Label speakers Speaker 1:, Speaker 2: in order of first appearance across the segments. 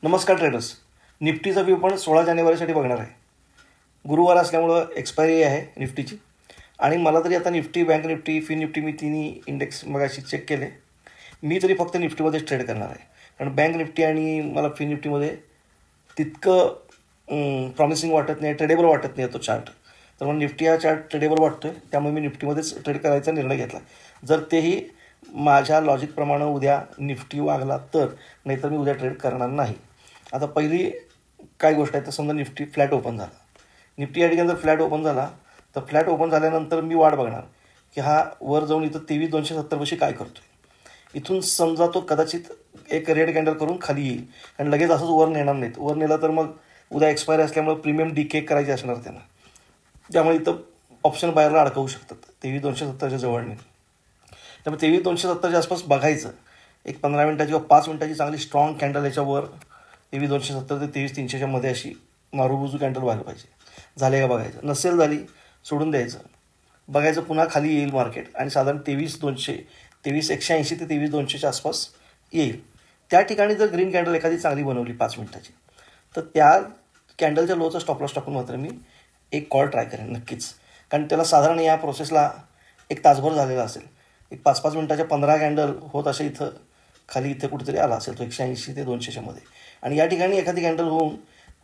Speaker 1: नमस्कार traders. निफ्टीचा view पण 16 जानेवारीसाठी बघणार आहे. गुरुवार असल्यामुळं एक्सपायरी आहे निफ्टीची. आणि मला तरी आता Nifty, bank Nifty, Fin Nifty मी तिन्ही इंडेक्स मगाशी चेक केले. मी तरी फक्त निफ्टीमध्येच ट्रेड करणार आहे. कारण बँक निफ्टी आणि मला फिन निफ्टीमध्ये तितकं प्रॉमिसिंग वाटत नाही, ट्रेडेबल वाटत नाही तो चार्ट. तर मला निफ्टी हा चार्ट ट्रेडेबल वाटतो आहे, त्यामुळे मी निफ्टीमध्येच ट्रेड करायचा निर्णय घेतला. जर तेही माझ्या लॉजिकप्रमाणे उद्या निफ्टी वागला तर, नाहीतर मी उद्या ट्रेड करणार नाही. आता पहिली काय गोष्ट आहे तर समजा निफ्टी फ्लॅट ओपन झाला. निफ्टी या ठिकाणी जर फ्लॅट ओपन झाला तर फ्लॅट ओपन झाल्यानंतर मी वाट बघणार की हा वर जाऊन इथं 23,270 पाशी काय करतो आहे. इथून समजा तो कदाचित एक रेड कॅन्डल करून खाली येईल आणि लगेच असंच वर नेणार नाहीत. वर नेला तर मग उद्या एक्सपायरी असल्यामुळे प्रीमियम डीके करायचे असणार त्यांना. त्यामुळे इथं ऑप्शन बाहेरला अडकवू शकतात 23,270च्या जवळने. त्यामुळे 23,270च्या आसपास बघायचं. एक 15 मिनिटाची किंवा 5 मिनिटाची चांगली स्ट्रॉंग कॅन्डल याच्यावर 23,270 ते 23,300च्या मध्ये अशी मारूबुजू कॅन्डल व्हायला पाहिजे. झाले का बघायचं. नसेल झाली सोडून द्यायचं. बघायचं पुन्हा खाली येईल मार्केट आणि साधारण 23,200, 23,180 ते 23,200च्या आसपास येईल. त्या ठिकाणी जर ग्रीन कॅन्डल एखादी चांगली बनवली 5 मिनिटाची, तर त्या कॅन्डलच्या लोचा स्टॉप लॉस टाकून मात्र मी एक कॉल ट्राय करेन नक्कीच. कारण त्याला साधारण या प्रोसेसला एक तासभर झालेला असेल. एक 5-5 मिनिटाच्या 15 कॅन्डल होत असे इथं खाली इथे कुठेतरी आला असेल तो 180 ते 200च्या मध्ये. आणि या ठिकाणी एखादी कॅन्डल होऊन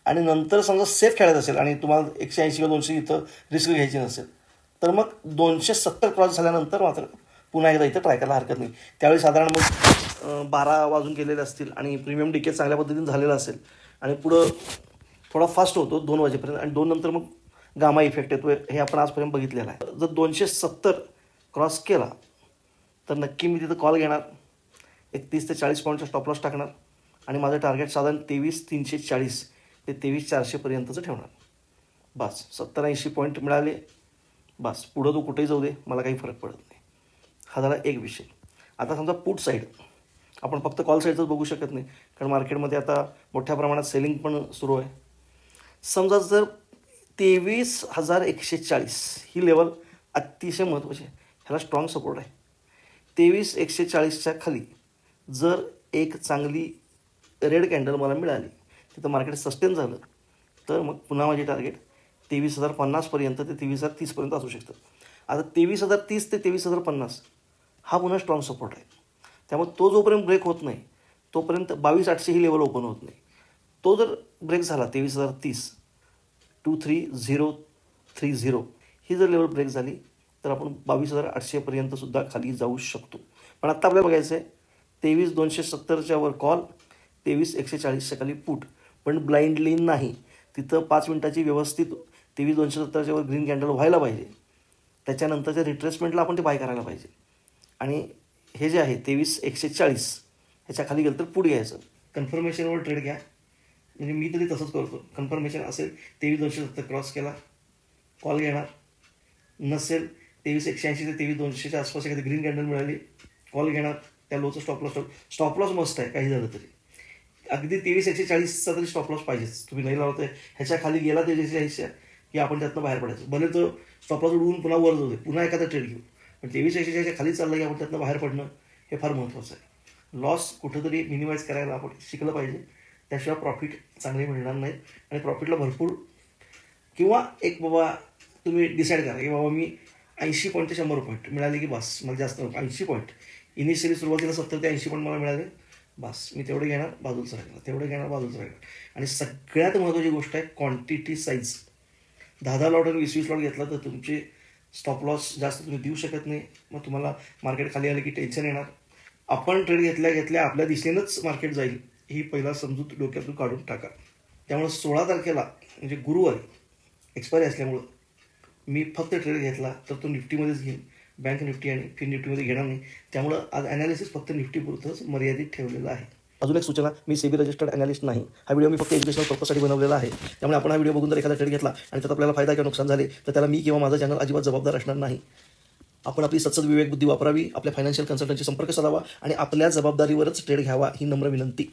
Speaker 1: आणि नंतर समजा सेफ खेळायचं असेल आणि तुम्हाला 180 किंवा 200 इथं रिस्क घ्यायची नसेल, तर मग 270 क्रॉस झाल्यानंतर मात्र पुन्हा एकदा इथं ट्राय करायला हरकत नाही. त्यावेळी साधारण मग 12 वाजून गेलेले असतील आणि प्रीमियम डीके चांगल्या पद्धतीने झालेला असेल आणि पुढं थोडा फास्ट होतो 2 वाजेपर्यंत आणि 2 नंतर मग गामा इफेक्ट येतो. हे आपण आजपर्यंत बघितलेलं आहे. जर 270 क्रॉस केला तर नक्की मी तिथं कॉल घेणार. 31 ते 40 पॉईंटचा स्टॉप लॉस टाकणार आणि माझं टार्गेट साधारण 23,340 ते 23,400पर्यंतचं ठेवणार. बस 70-80 पॉईंट मिळाले, बस पुढं तो कुठेही जाऊ दे, मला काही फरक पडत नाही. हा झाला एक विषय. आता समजा पुट साईड, आपण फक्त कॉल साईडच बघू शकत नाही कारण मार्केटमध्ये आता मोठ्या प्रमाणात सेलिंग पण सुरू आहे. समजा जर 23,140 ही लेवल अतिशय महत्त्वाची आहे. ह्याला स्ट्रॉंग सपोर्ट आहे. 23,140च्या खाली जर एक चांगली रेड कॅन्डल मला मिळाली, तिथं मार्केट सस्टेन झालं, तर मग पुन्हा माझे टार्गेट 23,050पर्यंत ते 23,030पर्यंत असू शकतं. आता 23,030 ते 23,050 हा पुन्हा स्ट्रॉंग सपोर्ट आहे. त्यामुळे तो जोपर्यंत ब्रेक होत नाही तोपर्यंत 22,800 ही लेवल ओपन होत नाही. तो जर ब्रेक झाला 23,030, 23030 ही जर लेवल ब्रेक झाली तर आपण 22,800पर्यंत सुद्धा खाली जाऊ शकतो. पण आत्ता आपल्याला बघायचं आहे 23,270च्या वर कॉल, 23,140च्या खाली पुट, पण ब्लाइंडली नाही. तिथं 5 मिनिटाची व्यवस्थित 23,270च्या वर ग्रीन कॅन्डल व्हायला पाहिजे. त्याच्यानंतरच्या रिट्रेसमेंटला आपण ते बाय करायला पाहिजे. आणि हे जे आहे 23,140 ह्याच्या खाली गेलं तर पुट घ्यायचं. कन्फर्मेशनवर ट्रेड घ्या. म्हणजे मी तरी तसंच करतो. कन्फर्मेशन असेल 23,270 क्रॉस केला, कॉल घेणार. नसेल 23,180 ते 23,200च्या आसपास एखादी ग्रीन कॅन्डल मिळाली, कॉल घेणार. त्या लोचं स्टॉप लॉस मस्त आहे काही झालं तरी. अगदी 23,140चा तरी स्टॉप लॉस पाहिजेच. तुम्ही नाही लावत आहे ह्याच्या खाली गेला 23,180 की आपण त्यातनं बाहेर पडायचं. भले तो स्टॉप लॉस उडवून पुन्हा वर जाऊ दे, पुन्हा एखादा ट्रेड घेऊ, पण 23,180च्या खाली चाललं की आपण त्यातनं बाहेर पडणं हे फार महत्त्वाचं आहे. लॉस कुठंतरी मिनिमाइज करायला आपण शिकलं पाहिजे. त्याशिवाय प्रॉफिट चांगले मिळणार नाहीत. आणि प्रॉफिटला भरपूर किंवा एक बाबा तुम्ही डिसाईड करा की बाबा मी 80 पॉईंट ते 100 पॉईंट मिळाले की बस, मला जास्त नको. 80 पॉईंट इनिशियली सुरुवातीला 70 ते 80 पॉईंट मला मिळाले, बस मी तेवढे घेणार, बाजूच राहणार, तेवढे घेणार, बाजूच राहणार. आणि सगळ्यात महत्त्वाची गोष्ट आहे क्वांटिटी साईज. 10 लॉट आणि 20 लॉट घेतला तर तुमचे स्टॉप लॉस जास्त तुम्ही देऊ शकत नाही. मग तुम्हाला मार्केट खाली आलं की टेन्शन येणार. आपण ट्रेड घेतल्या आपल्या दिशेनंच मार्केट जाईल ही पहिला समजूत डोक्यातून काढून टाका. त्यामुळे 16 तारखेला म्हणजे गुरुवारी एक्सपायरी असल्यामुळं मी फक्त ट्रेड घेतला तर तो निफ्टीमध्येच घेईन. बँक निफ्टी आणि फिन निफ्टीमध्ये घेणार नाही. त्यामुळं आज ॲनालिसिस फक्त निफ्टीपुरतंच मर्यादित ठेवलेलं आहे. अजून एक सूचना, मी सेबी रजिस्टर्ड ॲनालिस्ट नाही. हा व्हिडिओ मी फक्त एज्युकेशनल पर्पजसाठी बनवलेला आहे. त्यामुळे आपण हा व्हिडिओ बघून जर एखादा ट्रेड घेतला आणि त्यात आपल्याला फायदा किंवा नुकसान झाले तर त्याला मी किंवा माझं चॅनल अजिबात जबाबदार असणार नाही. आपण आपली सत्सद विवेक बुद्धी वापरावी, आपल्या फायनान्शियल कन्सल्टंटशी संपर्क साधावा आणि आपल्या जबाबदारीवरच ट्रेड घ्यावा ही नम्र विनंती.